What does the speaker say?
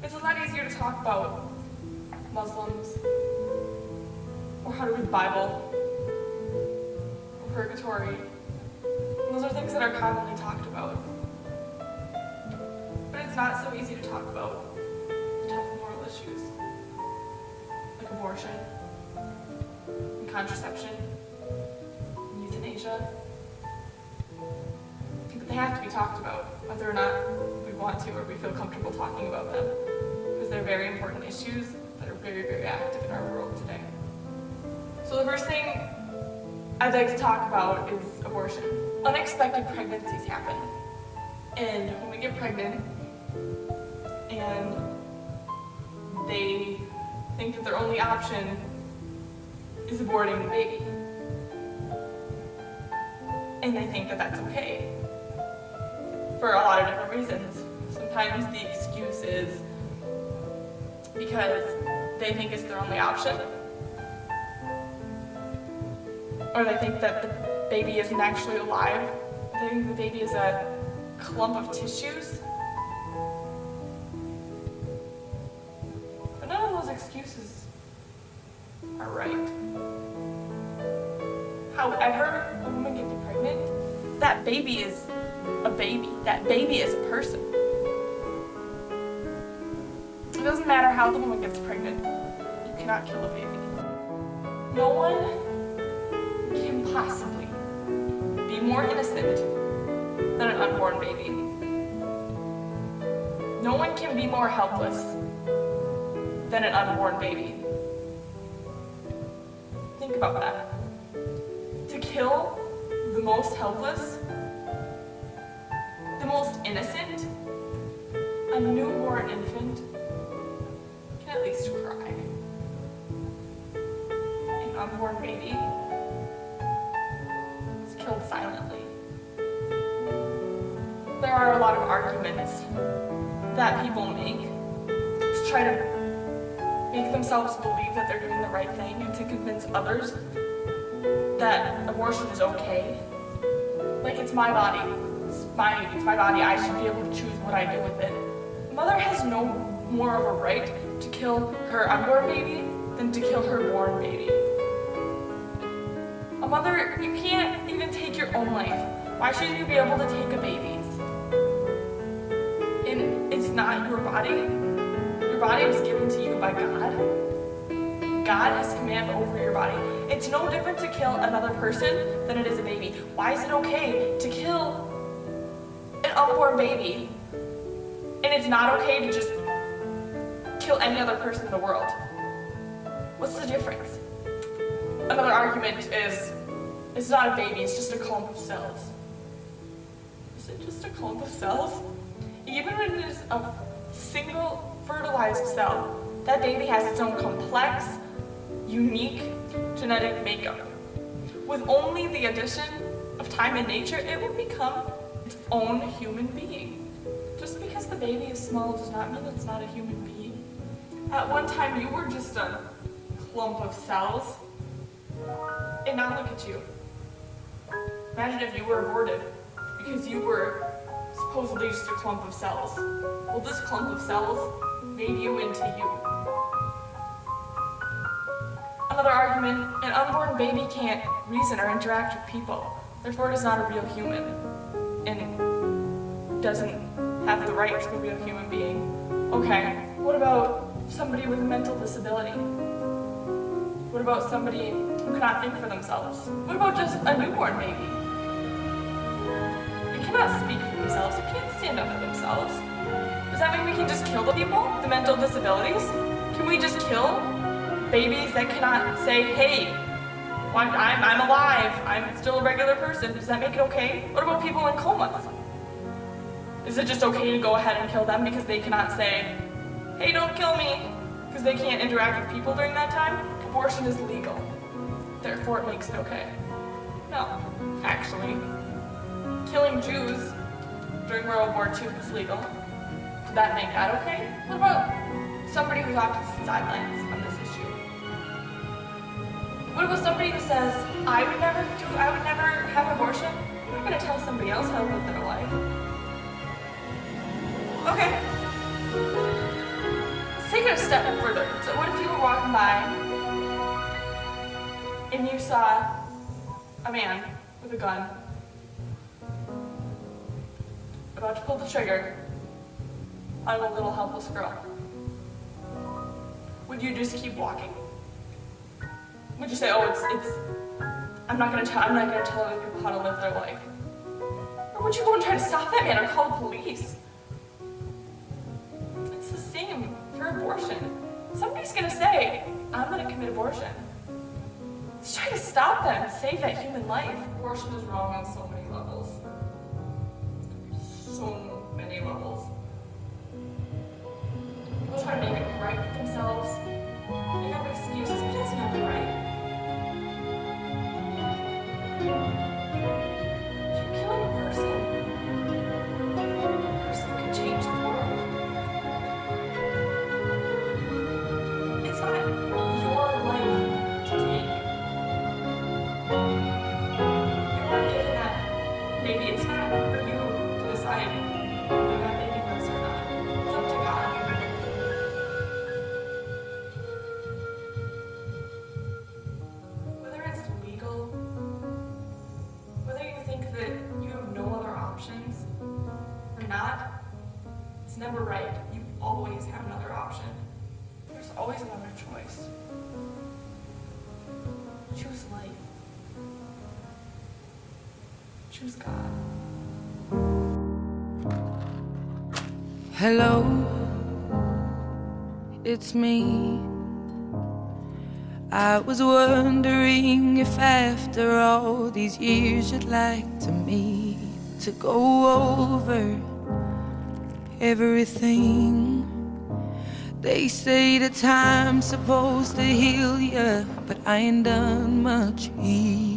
It's a lot easier to talk about Muslims, or how to read the Bible, or purgatory. And those are things that are commonly talked about. But it's not so easy to talk about tough moral issues, like abortion, and contraception, and euthanasia. But they have to be talked about, whether or not we want to or we feel comfortable talking about them, because they're very important issues that are very, very active in our world today. So the first thing I'd like to talk about is abortion. Unexpected pregnancies happen. And when we get pregnant and they think that their only option is aborting the baby, and they think that that's okay for a lot of different reasons. Sometimes the excuse is because they think it's their only option, or they think that the baby isn't actually alive. They think the baby is a clump of tissues. But none of those excuses are right. However a woman gets pregnant, that baby is a baby. That baby is a person. It doesn't matter how the woman gets pregnant. You cannot kill a baby. No one can possibly be more innocent than an unborn baby. No one can be more helpless than an unborn baby. Think about that. To kill the most helpless, the most innocent, a newborn infant can at least cry. An unborn baby is killed silently. There are a lot of arguments that people make to try to make themselves believe that they're doing the right thing and to convince others that abortion is okay. Like, it's my body. It's my body. I should be able to choose what I do with it. A mother has no more of a right to kill her unborn baby than to kill her born baby. A mother, you can't even take your own life. Why should you be able to take a baby's? And it's not your body. Your body was given to you by God. God has command over your body. It's no different to kill another person than it is a baby. Why is it okay to kill an unborn baby, and it's not okay to just kill any other person in the world? What's the difference? Another argument is, it's not a baby, it's just a clump of cells. Is it just a clump of cells? Even when it is a single fertilized cell, that baby has its own complex, unique genetic makeup. With only the addition of time and nature, it will become its own human being. Just because the baby is small does not mean it's not a human being. At one time, you were just a clump of cells, and now look at you. Imagine if you were aborted because you were supposedly just a clump of cells. Well, this clump of cells made you into you. Another argument, an unborn baby can't reason or interact with people. Therefore, it is not a real human and doesn't have the right to be a real human being. Okay, what about somebody with a mental disability? What about somebody who cannot think for themselves? What about just a newborn baby? They cannot speak for themselves. They can't stand up for themselves. Does that mean we can just kill the people with the mental disabilities? Can we just kill babies that cannot say, hey, I'm alive, I'm still a regular person? Does that make it okay? What about people in comas? Is it just okay to go ahead and kill them because they cannot say, hey, don't kill me, because they can't interact with people during that time? Abortion is legal, therefore it makes it okay. No, actually, killing Jews during World War II was legal. Did that make that okay? What about somebody who's opposite sidelines on this issue? What about somebody who says, I would never have abortion? I'm not going to tell somebody else how to live their life. Okay. a step further. So what if you were walking by and you saw a man with a gun about to pull the trigger on a little helpless girl? Would you just keep walking? Would you say, oh, I'm not gonna tell other people how to live their life? Or would you go and try to stop that man or call the police? It's the same for abortion. Somebody's gonna say, I'm gonna commit abortion. Let's try to stop them and save that human life. Abortion is wrong on so many levels. So many levels. People try to make it right with themselves. They have excuses, but it's never right. You're killing a person. A person who can change the world. It's not your life to take. You weren't given that baby. It's not for you to decide whether that baby lives or not. It's up to God. Whether it's legal, whether you think that you have no other options or not, it's never right. You always have another option. There's always another choice. Choose life. Choose God. Hello, it's me. I was wondering if after all these years you'd like to meet to go over everything. They say the time's supposed to heal ya, but I ain't done much healing.